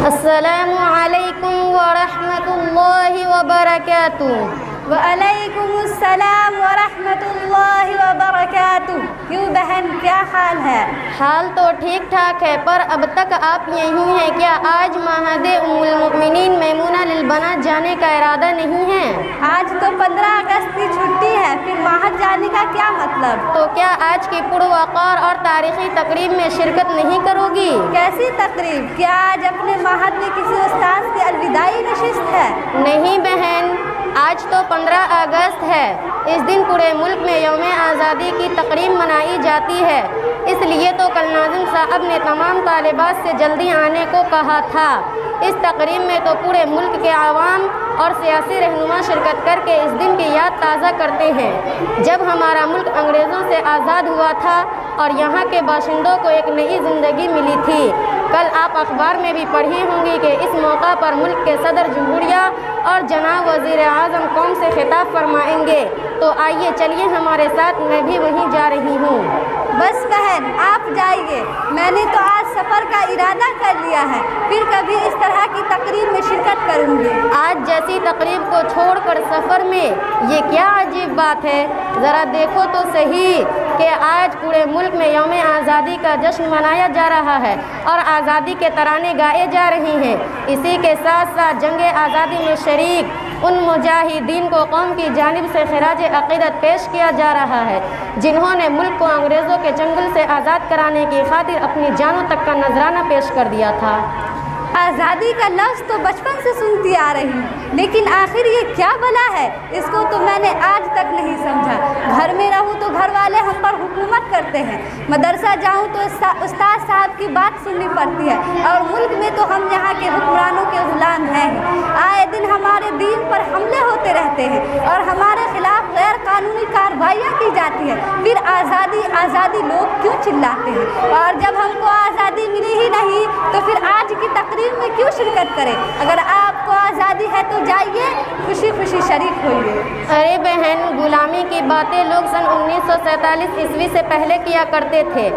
السلام علیکم ورحمۃ اللہ وبرکاتہ۔ وعلیکم السلام ورحمۃ اللہ وبرکاتہ۔ کیوں بہن، کیا حال ہے؟ حال تو ٹھیک ٹھاک ہے، پر اب تک آپ یہیں ہیں کیا؟ آج معہد ام المؤمنین میمونہ للبنات جانے کا ارادہ نہیں ہے؟ آج تو 15 اگست کی چھٹی ہے، پھر معہد جانے کا کیا مطلب؟ تو کیا آج کی پروقار اور تاریخی تقریب میں شرکت نہیں کرو گی؟ کیسی تقریب؟ کیا آج اپنے معہد میں کسی استاذ کی الوداعی نشست ہے؟ نہیں بہن، آج تو 15 اگست ہے۔ اس دن پورے ملک میں یوم آزادی کی تقریب منائی جاتی ہے، اس لیے تو کل ناظم صاحب نے تمام طالبات سے جلدی آنے کو کہا تھا۔ اس تقریب میں تو پورے ملک کے عوام اور سیاسی رہنما شرکت کر کے اس دن کی یاد تازہ کرتے ہیں جب ہمارا ملک انگریزوں سے آزاد ہوا تھا اور یہاں کے باشندوں کو ایک نئی زندگی ملی تھی۔ کل آپ اخبار میں بھی پڑھی ہوں گی کہ اس موقع پر ملک کے صدر جمہوریہ اور جناب وزیر اعظم قوم سے خطاب فرمائیں گے، تو آئیے چلیے ہمارے ساتھ، میں بھی وہیں جا رہی ہوں۔ بس بہن، آپ جائیے، میں نے تو آج سفر کا ارادہ کر لیا ہے، پھر کبھی اس طرح کی تقریب میں شرکت کروں گی۔ آج جیسی تقریب کو چھوڑ کر سفر میں، یہ کیا عجیب بات ہے؟ ذرا دیکھو تو صحیح کہ آج پورے ملک میں یوم آزادی کا جشن منایا جا رہا ہے اور آزادی کے ترانے گائے جا رہے ہیں۔ اسی کے ساتھ ساتھ جنگ آزادی میں شریک ان مجاہدین کو قوم کی جانب سے خراج عقیدت پیش کیا جا رہا ہے جنہوں نے ملک کو انگریزوں کے چنگل سے آزاد کرانے کی خاطر اپنی جانوں تک کا نذرانہ پیش کر دیا تھا۔ آزادی کا لفظ تو بچپن سے سنتی آ رہی ہوں، لیکن آخر یہ کیا بلا ہے؟ اس کو تو میں نے آج تک نہیں سمجھا۔ گھر میں رہوں تو گھر والے ہم پر حکومت کرتے ہیں، مدرسہ جاؤں تو استاد صاحب کی بات سننی پڑتی ہے، اور ملک میں تو ہم یہاں کے حکمرانوں کے غلام ہیں ہی۔ آئے دن ہمارے دین پر حملے ہوتے رہتے ہیں اور ہمارے خلاف غیر قانونی کارروائیاں کی جاتی ہیں، پھر آزادی آزادی لوگ کیوں چلاتے ہیں؟ اور جب ہم کو آزادی ملی ہی نہیں تو پھر آج کی تقریب میں کیوں شرکت کریں؟ اگر آپ کو آزادی ہے تو جائیے، خوشی خوشی شریک ہوئیے۔ ارے بہن، غلامی کی باتیں لوگ سن 1947 عیسوی سے پہلے کیا کرتے تھے،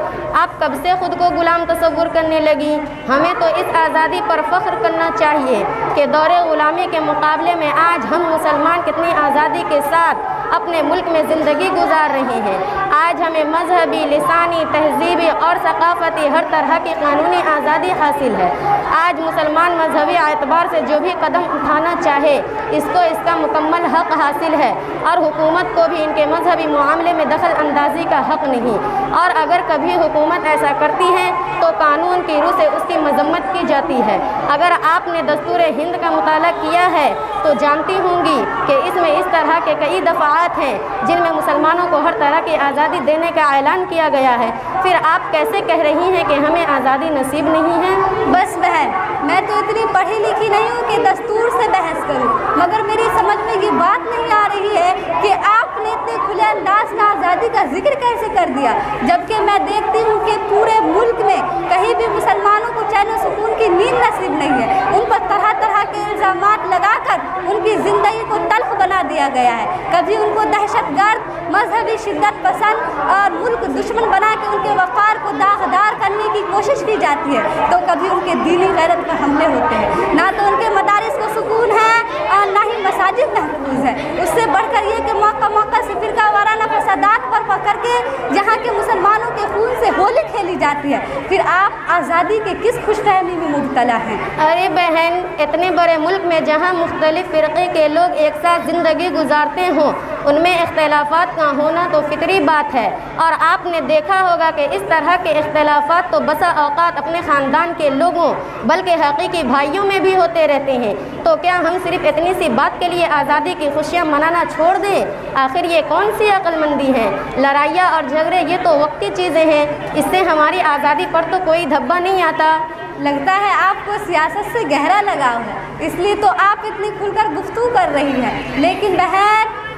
آپ کب سے خود کو غلام تصور کرنے لگی؟ ہمیں تو اس آزادی پر فخر کرنا چاہیے کہ دور غلامی کے مقابلے میں آج ہم مسلمان کتنی آزادی کے ساتھ اپنے ملک میں زندگی گزار رہے ہیں۔ آج ہمیں مذہبی، لسانی، تہذیبی اور ثقافتی ہر طرح کی قانونی آزادی حاصل ہے۔ آج مسلمان مذہبی اعتبار سے جو بھی قدم اٹھانا چاہے اس کو اس کا مکمل حق حاصل ہے، اور حکومت کو بھی ان کے مذہبی معاملے میں دخل اندازی کا حق نہیں، اور اگر کبھی حکومت ایسا کرتی ہے تو قانون کی روح سے اس کی مذمت کی جاتی ہے۔ اگر آپ نے دستور ہند کا مطالعہ کیا ہے تو جانتی ہوں گی کہ اس میں اس طرح کے کئی دفعات ہیں جن میں مسلمانوں کو ہر طرح کی آزادی دینے کا اعلان کیا گیا ہے، پھر آپ کیسے کہہ رہی ہیں کہ ہمیں آزادی نصیب نہیں ہے؟ بس بہن، میں تو اتنی پڑھی لکھی نہیں ہوں کہ دستور سے بحث کروں، مگر میری سمجھ میں یہ بات نہیں آ رہی ہے کہ آپ نے اتنے کھلے انداز میں آزادی کا ذکر کیسے کر دیا، جبکہ میں دیکھتی ہوں کہ پورے ملک میں کہیں بھی مسلمانوں کو چین و سکون کی نیند نصیب نہیں ہے۔ ان پر طرح طرح کے الزامات لگا کر ان کی زندگی کو تلخ بنا دیا گیا ہے۔ کبھی ان کو دہشت گرد، مذہبی شدت پسند اور ملک دشمن بنا کے ان کے وقار کو داغدار کرنے کی کوشش کی جاتی ہے، تو کبھی ان کے دینی غیرت پر حملے ہوتے ہیں۔ نہ تو ان کے مدارس کو سکون ہے اور نہ ہی مساجد محفوظ ہے۔ اس سے بڑھ کر یہ کہ موقع موقع سے فرقہ وارانہ فسادات برپا کر کے یہاں کے مسلمانوں کے خون سے ہولی کھیلی جاتی ہے، پھر آپ آزادی کے کس خوش فہمی میں مبتلا ہیں؟ ارے بہن، اتنے بڑے ملک میں جہاں مختلف فرقے کے لوگ ایک ساتھ زندگی گزارتے ہوں، ان میں اختلافات کا ہونا تو فطری بات ہے، اور آپ نے دیکھا ہوگا کہ اس طرح کے اختلافات تو بسا اوقات اپنے خاندان کے لوگوں بلکہ حقیقی بھائیوں میں بھی ہوتے رہتے ہیں۔ تو کیا ہم صرف اتنی سی بات کے لیے آزادی کی خوشیاں منانا چھوڑ دیں؟ آخر یہ کون سی عقل مندی ہے؟ لڑائیاں اور جھگڑے یہ تو وقتی چیزیں ہیں، اس سے ہماری آزادی پر تو کوئی دھبا نہیں آتا۔ لگتا ہے آپ کو سیاست سے گہرا لگاؤ ہے، اس لیے تو آپ اتنی کھل کر گفتگو کر رہی ہیں، لیکن بہن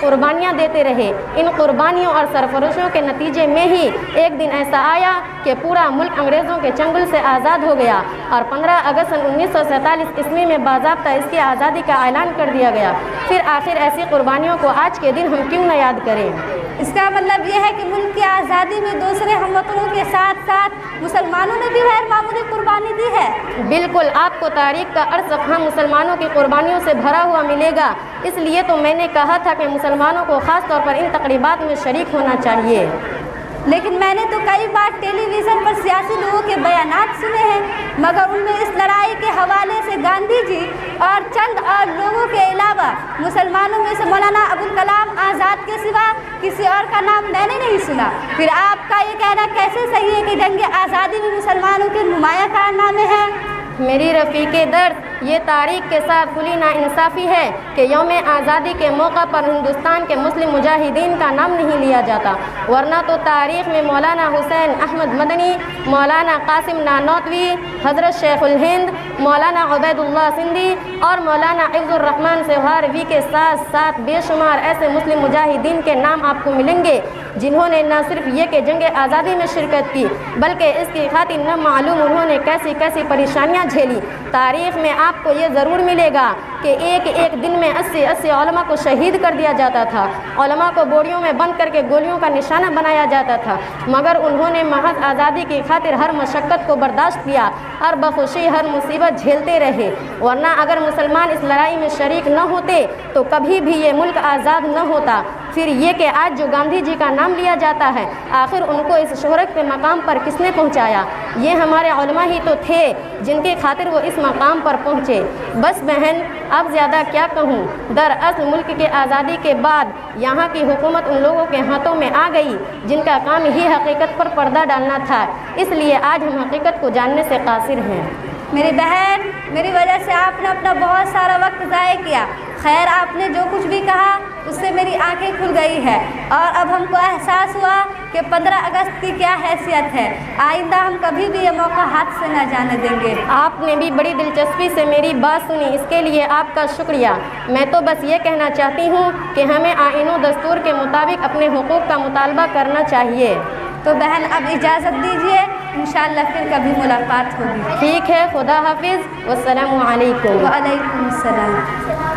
قربانیاں دیتے رہے۔ ان قربانیوں اور سرفروشوں کے نتیجے میں ہی ایک دن ایسا آیا کہ پورا ملک انگریزوں کے چنگل سے آزاد ہو گیا اور 15 اگست 1947 عیسوی میں باضابطہ اس کی آزادی کا اعلان کر دیا گیا۔ پھر آخر ایسی قربانیوں کو آج کے دن ہم کیوں نہ یاد کریں؟ اس کا مطلب یہ ہے کہ ملک کی آزادی میں دوسرے ہم وطنوں کے ساتھ ساتھ مسلمانوں نے بھی غیر معمولی قربانی دی ہے۔ بالکل، آپ کو تاریخ کا عرص ہم مسلمانوں کی قربانیوں سے بھرا ہوا ملے گا۔ اس لیے تو میں نے کہا تھا کہ مسلمانوں کو خاص طور پر ان تقریبات میں شریک ہونا چاہیے۔ لیکن میں نے تو کئی بار ٹیلی ویژن پر سیاسی لوگوں کے بیانات سنے ہیں، مگر ان میں اس لڑائی کے حوالے سے گاندھی جی اور چند اور لوگوں کے علاوہ مسلمانوں میں سے مولانا ابوالکلام آزاد کے سوا کسی اور کا نام میں نے نہیں سنا۔ پھر آپ کا یہ کہنا کیسے صحیح ہے کہ جنگ آزادی میں مسلمانوں کے نمایاں کارنامے ہیں؟ میری رفیق درد، یہ تاریخ کے ساتھ کھلی ناانصافی ہے کہ یوم آزادی کے موقع پر ہندوستان کے مسلم مجاہدین کا نام نہیں لیا جاتا، ورنہ تو تاریخ میں مولانا حسین احمد مدنی، مولانا قاسم نانوتوی، حضرت شیخ الہند، مولانا عبید اللہ سندھی اور مولانا عبد الرحمن سہاروی کے ساتھ ساتھ بے شمار ایسے مسلم مجاہدین کے نام آپ کو ملیں گے جنہوں نے نہ صرف یہ کہ جنگ آزادی میں شرکت کی بلکہ اس کی خاطر نہ معلوم انہوں نے کیسی کیسی پریشانیاں جھیلی۔ تاریخ میں آپ کو یہ ضرور ملے گا کہ ایک دن میں 80 علماء کو شہید کر دیا جاتا تھا، علماء کو بوریوں میں بند کر کے گولیوں کا نشانہ بنایا جاتا تھا، مگر انہوں نے محض آزادی کی خاطر ہر مشقت کو برداشت کیا اور بخوشی ہر مصیبت جھیلتے رہے، ورنہ اگر مسلمان اس لڑائی میں شریک نہ ہوتے تو کبھی بھی یہ ملک آزاد نہ ہوتا۔ پھر یہ کہ آج جو گاندھی جی کا نام لیا جاتا ہے، آخر ان کو اس شہرت کے مقام پر کس نے پہنچایا؟ یہ ہمارے علماء ہی تو تھے جن کی خاطر وہ اس مقام پر پہنچے۔ بس بہن، اب زیادہ کیا کہوں؟ دراصل ملک کے آزادی کے بعد یہاں کی حکومت ان لوگوں کے ہاتھوں میں آ گئی جن کا کام ہی حقیقت پر پردہ ڈالنا تھا، اس لیے آج ہم حقیقت کو جاننے سے قاصر ہیں۔ میری بہن، میری وجہ سے آپ نے اپنا بہت سارا وقت ضائع کیا۔ خیر، آپ نے جو کچھ بھی کہا اس سے میری آنکھیں کھل گئی ہے اور اب ہم کو احساس ہوا کہ 15 اگست کی کیا حیثیت ہے۔ آئندہ ہم کبھی بھی یہ موقع ہاتھ سے نہ جانے دیں گے۔ آپ نے بھی بڑی دلچسپی سے میری بات سنی، اس کے لیے آپ کا شکریہ۔ میں تو بس یہ کہنا چاہتی ہوں کہ ہمیں آئین و دستور کے مطابق اپنے حقوق کا مطالبہ کرنا چاہیے۔ تو بہن اب اجازت دیجیے، انشاءاللہ پھر کبھی ملاقات ہوگی۔ ٹھیک ہے، خدا حافظ، والسلام علیکم۔ وعلیکم السلام۔